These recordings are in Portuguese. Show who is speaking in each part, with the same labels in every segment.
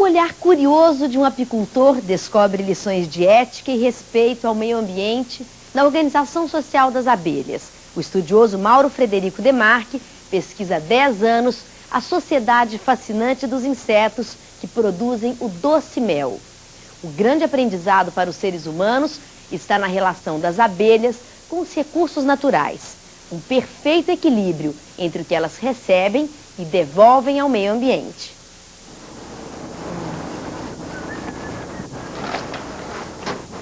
Speaker 1: olhar curioso de um apicultor descobre lições de ética e respeito ao meio ambiente na Organização Social das Abelhas. O estudioso Mauro Frederico Demarque pesquisa há 10 anos a sociedade fascinante dos insetos que produzem o doce mel. O grande aprendizado para os seres humanos está na relação das abelhas com os recursos naturais. Um perfeito equilíbrio entre o que elas recebem e devolvem ao meio ambiente.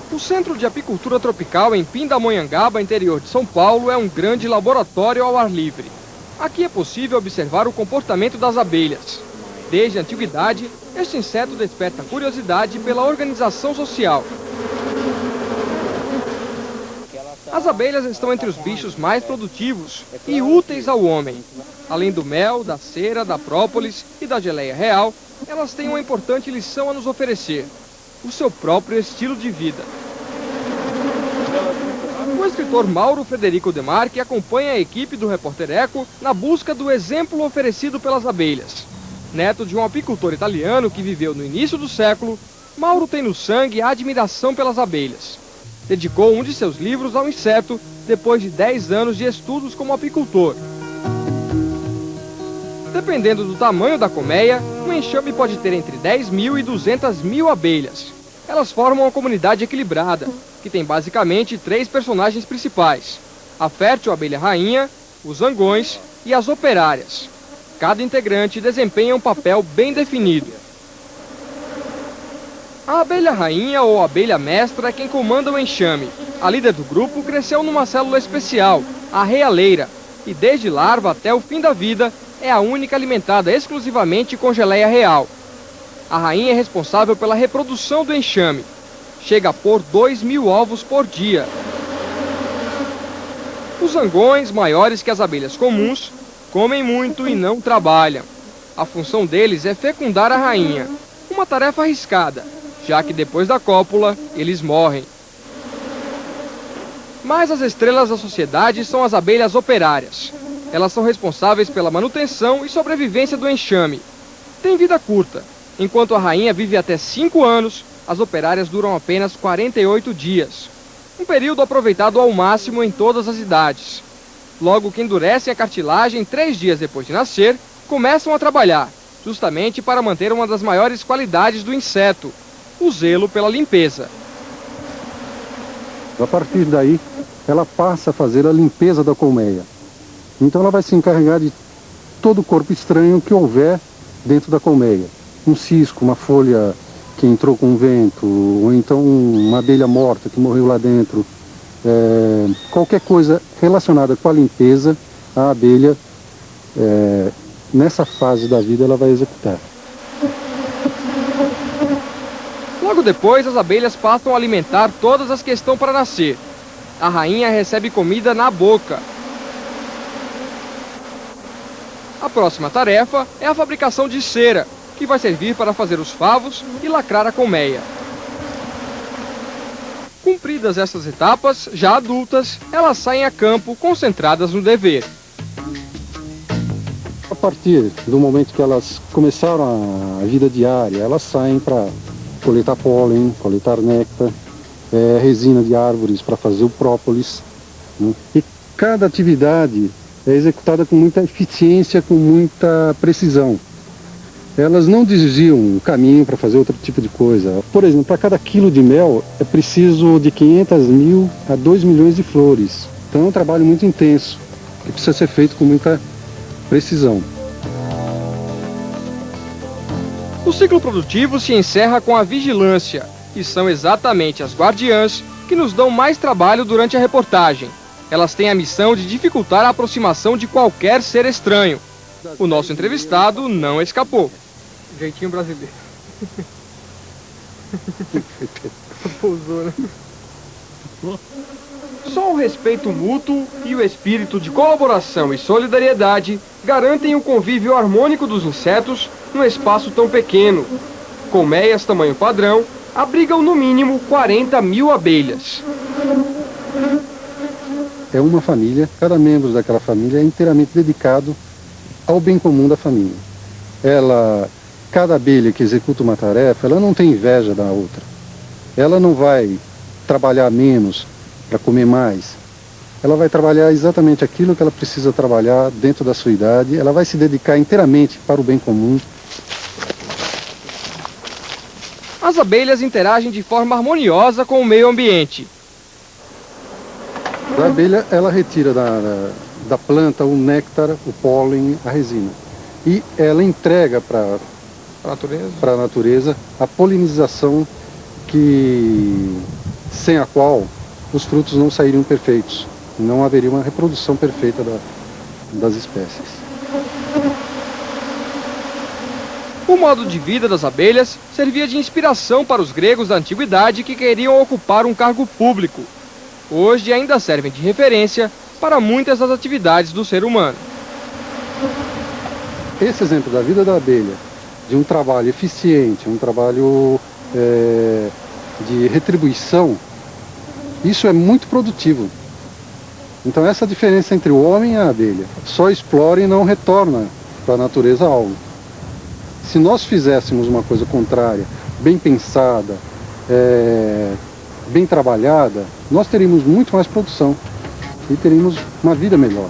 Speaker 2: O Centro de Apicultura Tropical em Pindamonhangaba, interior de São Paulo, é um grande laboratório ao ar livre. Aqui é possível observar o comportamento das abelhas. Desde a antiguidade, este inseto desperta curiosidade pela organização social. As abelhas estão entre os bichos mais produtivos e úteis ao homem. Além do mel, da cera, da própolis e da geleia real, elas têm uma importante lição a nos oferecer: o seu próprio estilo de vida. O escritor Mauro Frederico Demarque acompanha a equipe do Repórter Eco na busca do exemplo oferecido pelas abelhas. Neto de um apicultor italiano que viveu no início do século, Mauro tem no sangue a admiração pelas abelhas. Dedicou um de seus livros ao inseto depois de 10 anos de estudos como apicultor. Dependendo do tamanho da colmeia, um enxame pode ter entre 10 mil e 200 mil abelhas. Elas formam uma comunidade equilibrada, que tem basicamente 3 personagens principais: a fértil abelha rainha, os zangões e as operárias. Cada integrante desempenha um papel bem definido. A abelha rainha ou abelha mestra é quem comanda o enxame. A líder do grupo cresceu numa célula especial, a realeira, e desde larva até o fim da vida é a única alimentada exclusivamente com geleia real. A rainha é responsável pela reprodução do enxame. Chega a pôr 2.000 ovos por dia. Os zangões, maiores que as abelhas comuns, comem muito e não trabalham. A função deles é fecundar a rainha, uma tarefa arriscada, já que depois da cópula eles morrem. Mas as estrelas da sociedade são as abelhas operárias. Elas são responsáveis pela manutenção e sobrevivência do enxame. Tem vida curta. Enquanto a rainha vive até 5 anos, as operárias duram apenas 48 dias. Um período aproveitado ao máximo em todas as idades. Logo que endurecem a cartilagem 3 dias depois de nascer, começam a trabalhar, justamente para manter uma das maiores qualidades do inseto: o zelo pela limpeza.
Speaker 3: A partir daí, ela passa a fazer a limpeza da colmeia. Então ela vai se encarregar de todo o corpo estranho que houver dentro da colmeia. Um cisco, uma folha que entrou com o vento, ou então uma abelha morta que morreu lá dentro. Qualquer coisa relacionada com a limpeza, a abelha, nessa fase da vida, ela vai executar.
Speaker 2: Logo depois, as abelhas passam a alimentar todas as que estão para nascer. A rainha recebe comida na boca. A próxima tarefa é a fabricação de cera, que vai servir para fazer os favos e lacrar a colmeia. Cumpridas essas etapas, já adultas, elas saem a campo concentradas no dever.
Speaker 3: A partir do momento que elas começaram a vida diária, elas saem para coletar pólen, coletar néctar, resina de árvores para fazer o própolis, né? E cada atividade é executada com muita eficiência, com muita precisão. Elas não desviam o caminho para fazer outro tipo de coisa. Por exemplo, para cada quilo de mel é preciso de 500 mil a 2 milhões de flores. Então é um trabalho muito intenso, que precisa ser feito com muita precisão.
Speaker 2: O ciclo produtivo se encerra com a vigilância, e são exatamente as guardiãs que nos dão mais trabalho durante a reportagem. Elas têm a missão de dificultar a aproximação de qualquer ser estranho. O nosso entrevistado não escapou. Jeitinho brasileiro. Pousou, né? Só o respeito mútuo e o espírito de colaboração e solidariedade garantem o convívio harmônico dos insetos num espaço tão pequeno. Colmeias tamanho padrão abrigam no mínimo 40 mil abelhas.
Speaker 3: É uma família, cada membro daquela família é inteiramente dedicado ao bem comum da família. Ela cada abelha que executa uma tarefa, ela não tem inveja da outra. Ela não vai trabalhar menos para comer mais. Ela vai trabalhar exatamente aquilo que ela precisa trabalhar dentro da sua idade. Ela vai se dedicar inteiramente para o bem comum.
Speaker 2: As abelhas interagem de forma harmoniosa com o meio ambiente.
Speaker 3: A abelha, ela retira da planta o néctar, o pólen, a resina. E ela entrega para a natureza a polinização sem a qual os frutos não sairiam perfeitos. Não haveria uma reprodução perfeita das espécies.
Speaker 2: O modo de vida das abelhas servia de inspiração para os gregos da antiguidade que queriam ocupar um cargo público. Hoje ainda servem de referência para muitas das atividades do ser humano.
Speaker 3: Esse exemplo da vida da abelha, de um trabalho eficiente, um trabalho de retribuição, isso é muito produtivo. Então essa diferença entre o homem e a abelha, só explora e não retorna para a natureza algo. Se nós fizéssemos uma coisa contrária, bem pensada, bem trabalhada, nós teríamos muito mais produção e teríamos uma vida melhor.